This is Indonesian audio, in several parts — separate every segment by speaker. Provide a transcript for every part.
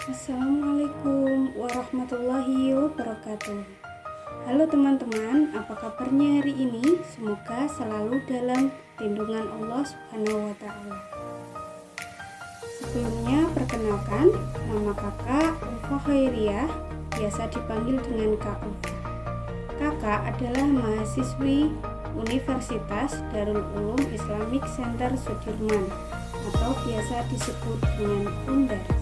Speaker 1: Assalamualaikum warahmatullahi wabarakatuh. Halo teman-teman, apa kabarnya hari ini? Semoga selalu dalam lindungan Allah Subhanahu wa Ta'ala. Sebelumnya perkenalkan, nama kakak Ulfa Khairiyah, biasa dipanggil dengan Kak Ulfa. Kakak adalah mahasiswi Universitas Darul Ulum Islamic Center Sudirman atau biasa disebut dengan UNDARS.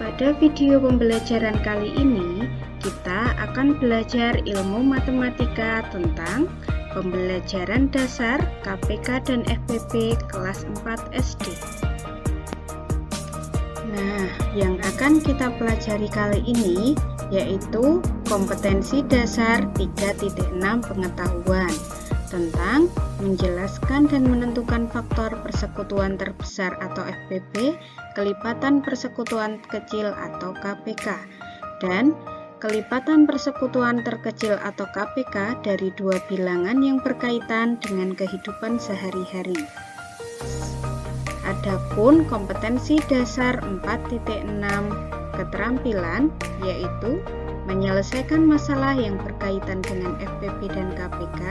Speaker 1: Pada video pembelajaran kali ini, kita akan belajar ilmu matematika tentang pembelajaran dasar KPK dan FPP kelas 4 SD. Nah, yang akan kita pelajari kali ini yaitu kompetensi dasar 3.6 pengetahuan tentang menjelaskan dan menentukan faktor persekutuan terbesar atau FPP, kelipatan persekutuan kecil atau KPK, dan kelipatan persekutuan terkecil atau KPK dari dua bilangan yang berkaitan dengan kehidupan sehari-hari. Adapun kompetensi dasar 4.6 keterampilan yaitu menyelesaikan masalah yang berkaitan dengan FPP dan KPK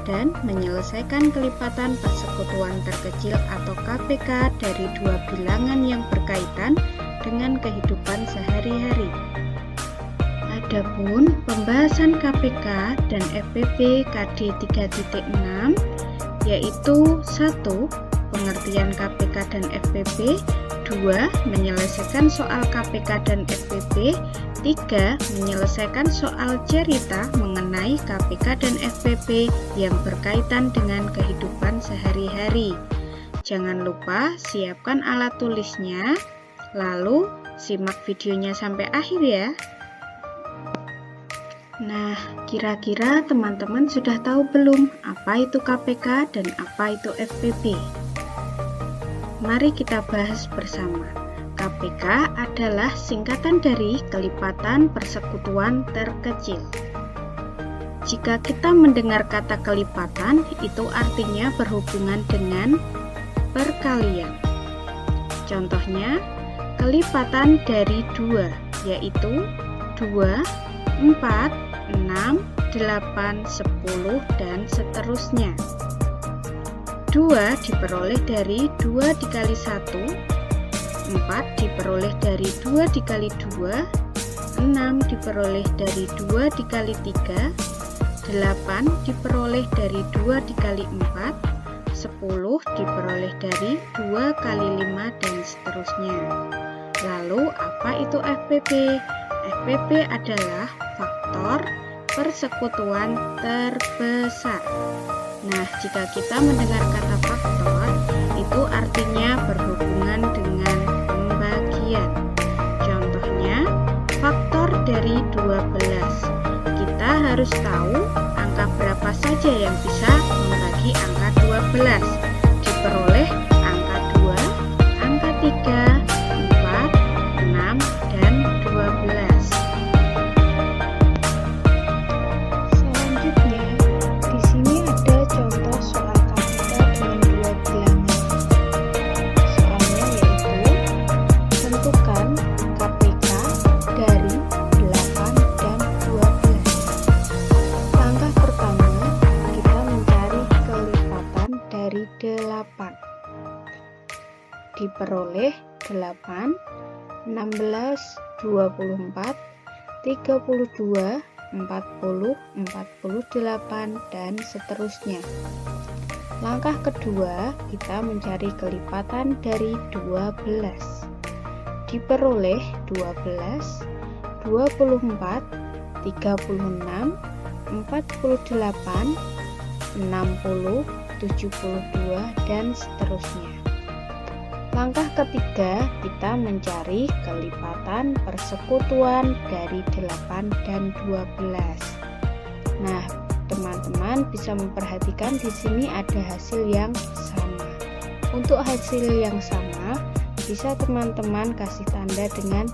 Speaker 1: dan menyelesaikan kelipatan persekutuan terkecil atau KPK dari dua bilangan yang berkaitan dengan kehidupan sehari-hari. Adapun pembahasan KPK dan FPP KD 3.6 yaitu 1. Pengertian KPK dan FPP, 2. Menyelesaikan soal KPK dan FPP, 3. Menyelesaikan soal cerita mengenai KPK dan FPP yang berkaitan dengan kehidupan sehari-hari. Jangan lupa siapkan alat tulisnya, lalu simak videonya sampai akhir ya. Nah, kira-kira teman-teman sudah tahu belum apa itu KPK dan apa itu FPP? Mari kita bahas bersama. KPK adalah singkatan dari kelipatan persekutuan terkecil. Jika kita mendengar kata kelipatan, itu artinya berhubungan dengan perkalian. Contohnya, kelipatan dari 2, yaitu 2, 4, 6, 8, 10, dan seterusnya. 2 diperoleh dari 2 dikali 1, 4 diperoleh dari 2 dikali 2, 6 diperoleh dari 2 dikali 3, 8 diperoleh dari 2 dikali 4, 10 diperoleh dari 2 kali 5, dan seterusnya. Lalu apa itu FPP? FPP adalah faktor persekutuan terbesar. Nah, jika kita mendengar kata faktor, itu artinya berhubungan dengan pembagian. Contohnya, faktor dari 12. Kita harus tahu angka berapa saja yang bisa membagi angka 12. Diperoleh angka 2, angka 3, 4, 6, dan 12. Diperoleh 8, 16, 24, 32, 40, 48, dan seterusnya. Langkah kedua, kita mencari kelipatan dari 12. Diperoleh 12, 24, 36, 48, 60, 72, dan seterusnya. Langkah ketiga, kita mencari kelipatan persekutuan dari 8 dan 12. Nah, teman-teman bisa memperhatikan di sini ada hasil yang sama. Untuk hasil yang sama, bisa teman-teman kasih tanda dengan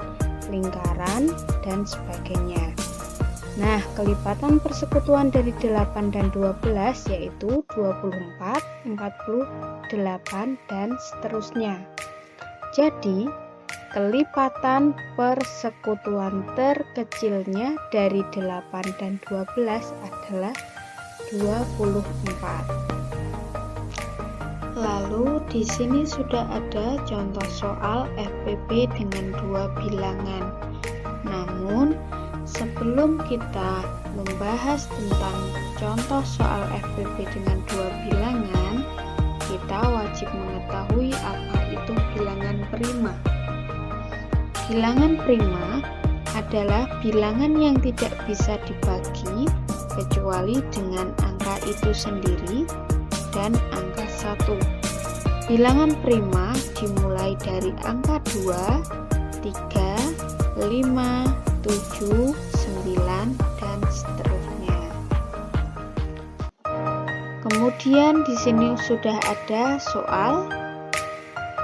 Speaker 1: lingkaran dan sebagainya. Nah, kelipatan persekutuan dari 8 dan 12 yaitu 24, 48, dan seterusnya. Jadi, kelipatan persekutuan terkecilnya dari 8 dan 12 adalah 24. Lalu di sini sudah ada contoh soal FPP dengan 2 bilangan. Namun sebelum kita membahas tentang contoh soal FPP dengan 2 bilangan, kita wajib mengetahui apa itu bilangan prima. Bilangan prima adalah bilangan yang tidak bisa dibagi kecuali dengan angka itu sendiri dan angka 1. Bilangan prima dimulai dari angka 2, 3, 5, 7, 9, dan seterusnya. Kemudian di sini sudah ada soal,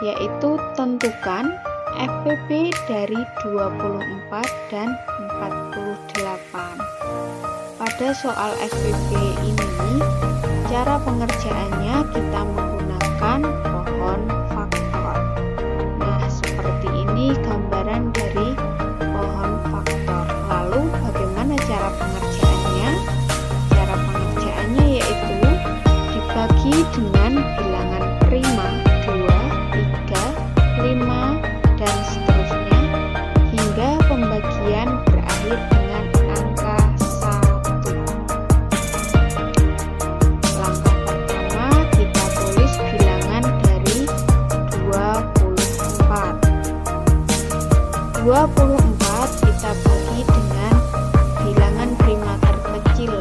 Speaker 1: yaitu tentukan FPP dari 24 dan 48. Pada soal FPP ini, cara pengerjaannya kita menggunakan pohon faktor. Nah, seperti ini gambaran dari pohon faktor. Lalu bagaimana cara pengerjaannya? Cara pengerjaannya yaitu dibagi dengan bilangan prima 2, 3, 5, dan seterusnya hingga pembagian berakhir dengan angka 1. Langkah pertama, kita tulis bilangan dari 24. 24 kita bagi dengan bilangan prima terkecil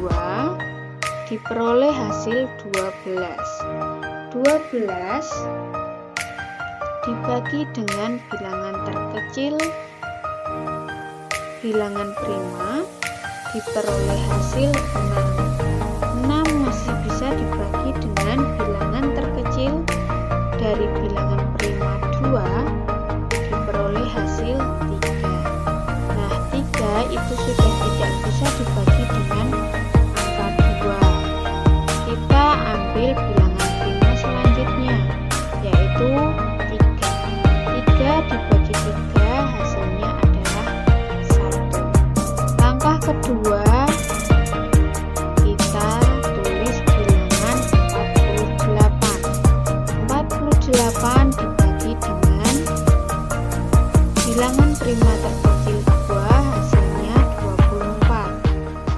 Speaker 1: 2, diperoleh hasil 12. 12 dibagi dengan bilangan terkecil bilangan prima, diperoleh hasil 6. 6 masih bisa dibagi dengan bilangan terkecil dari bilangan prima 2, diperoleh hasil 3. Nah, 3 itu sudah tidak bisa dibagi dengan angka 2. Kita ambil bilangan prima selanjutnya, yaitu 3 dibagi 3 hasilnya adalah 1. Langkah kedua, kita tulis bilangan 48. 48 dibagi dengan bilangan prima terkecil 2 hasilnya 24.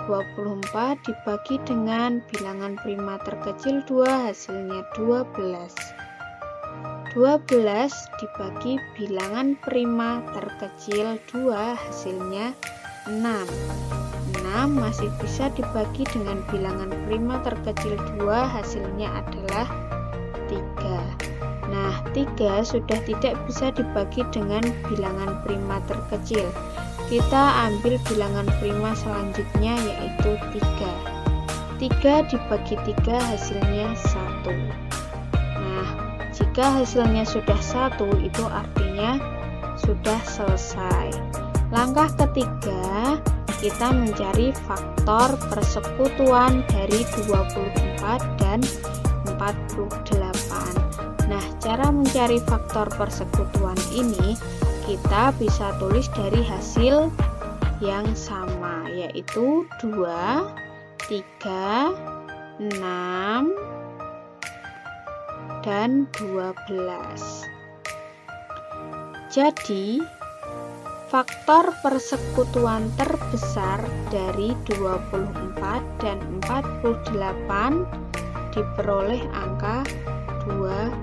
Speaker 1: 24 dibagi dengan bilangan prima terkecil 2 hasilnya 12. 12 dibagi bilangan prima terkecil 2 hasilnya 6. 6 masih bisa dibagi dengan bilangan prima terkecil 2 hasilnya adalah 3. Nah, 3 sudah tidak bisa dibagi dengan bilangan prima terkecil. Kita ambil bilangan prima selanjutnya, yaitu 3. 3 dibagi 3 hasilnya 1. Nah, jika hasilnya sudah 1, itu artinya sudah selesai. Langkah ketiga, kita mencari faktor persekutuan dari 24 dan 48. Nah, cara mencari faktor persekutuan ini kita bisa tulis dari hasil yang sama, yaitu 2, 3, 6, dan 12. Jadi, faktor persekutuan terbesar dari 24 dan 48 diperoleh angka 12.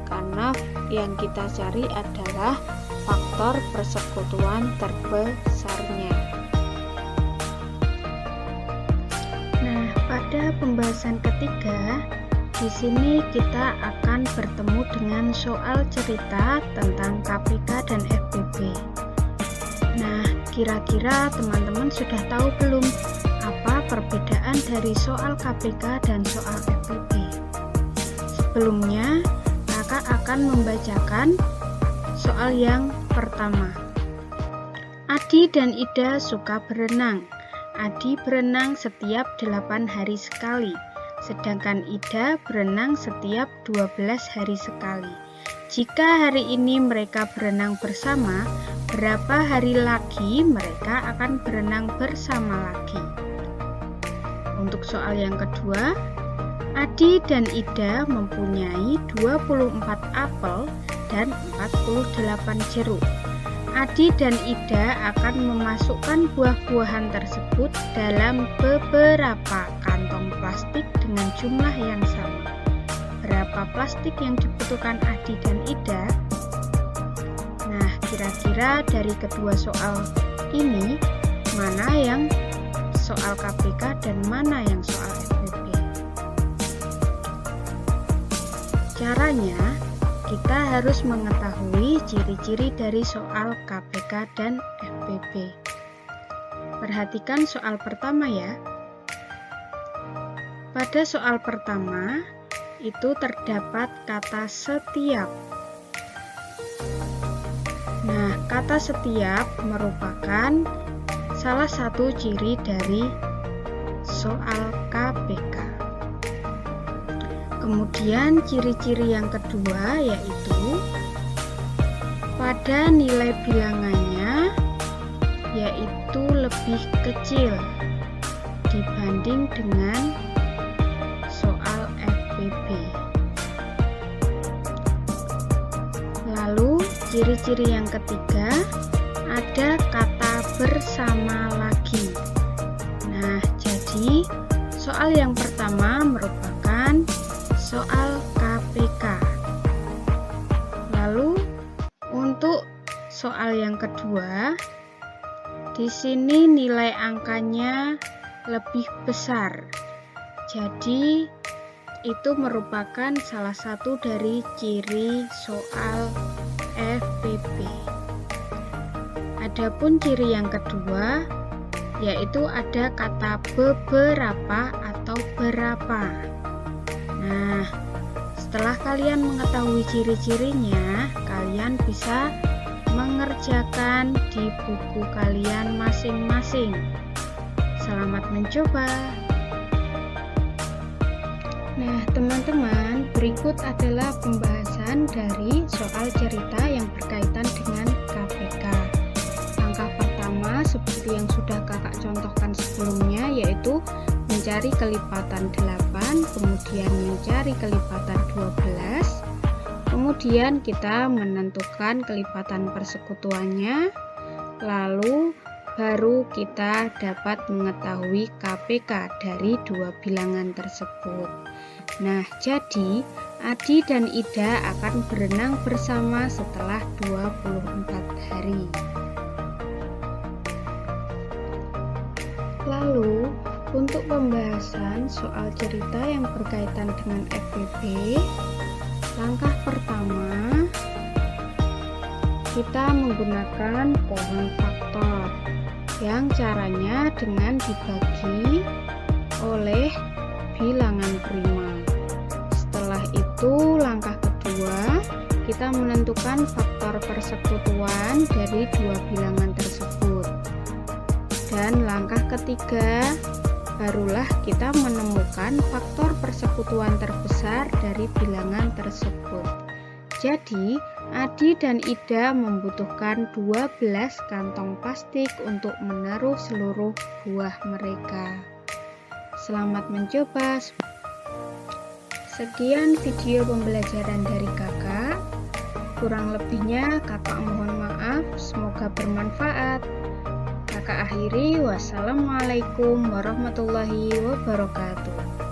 Speaker 1: Karena yang kita cari adalah faktor persekutuan terbesarnya. Nah, pada pembahasan ketiga, di sini kita akan bertemu dengan soal cerita tentang KPK dan FPP. Nah, kira-kira teman-teman sudah tahu belum apa perbedaan dari soal KPK dan soal FPP? Sebelumnya, kakak akan membacakan soal yang pertama. Adi dan Ida suka berenang. Adi berenang setiap 8 hari sekali, sedangkan Ida berenang setiap 12 hari sekali. Jika hari ini mereka berenang bersama, berapa hari lagi mereka akan berenang bersama lagi? Untuk soal yang kedua, Adi dan Ida mempunyai 24 apel dan 48 jeruk. Adi dan Ida akan memasukkan buah-buahan tersebut dalam beberapa kantong plastik dengan jumlah yang sama. Berapa plastik yang dibutuhkan Adi dan Ida? Nah, kira-kira dari kedua soal ini, mana yang soal KPK dan mana yang soal FPP? Caranya, kita harus mengetahui ciri-ciri dari soal KPK dan FPP. Perhatikan soal pertama ya. Pada soal pertama, itu terdapat kata setiap. Nah, kata setiap merupakan salah satu ciri dari soal KPK. Kemudian ciri-ciri yang kedua yaitu pada nilai bilangannya yaitu lebih kecil dibanding dengan soal FPP. Lalu ciri-ciri yang ketiga, ada kata bersama lagi. Nah, jadi soal yang pertama merupakan soal KPK. Lalu untuk soal yang kedua, di sini nilai angkanya lebih besar. Jadi itu merupakan salah satu dari ciri soal FPP. Adapun ciri yang kedua yaitu ada kata beberapa atau berapa. Nah, setelah kalian mengetahui ciri-cirinya, kalian bisa mengerjakan di buku kalian masing-masing. Selamat mencoba. Nah, teman-teman, berikut adalah pembahasan dari soal cerita yang berkaitan dengan KPK. Langkah pertama, seperti yang sudah kakak contohkan sebelumnya, yaitu mencari kelipatan 8, kemudian mencari kelipatan 12, kemudian kita menentukan kelipatan persekutuannya, lalu baru kita dapat mengetahui KPK dari dua bilangan tersebut. Nah, jadi Adi dan Ida akan berenang bersama setelah 24 hari. Lalu, untuk pembahasan soal cerita yang berkaitan dengan FPP, langkah pertama, kita menggunakan pohon faktor yang caranya dengan dibagi oleh bilangan prima. Setelah itu, langkah kedua, kita menentukan faktor persekutuan dari dua bilangan tersebut. Dan langkah ketiga, barulah kita menemukan faktor persekutuan terbesar dari bilangan tersebut. Jadi, Adi dan Ida membutuhkan 12 kantong plastik untuk menaruh seluruh buah mereka. Selamat mencoba. Sekian video pembelajaran dari kakak. Kurang lebihnya kakak mohon maaf, semoga bermanfaat. Kakak akhiri, wassalamualaikum warahmatullahi wabarakatuh.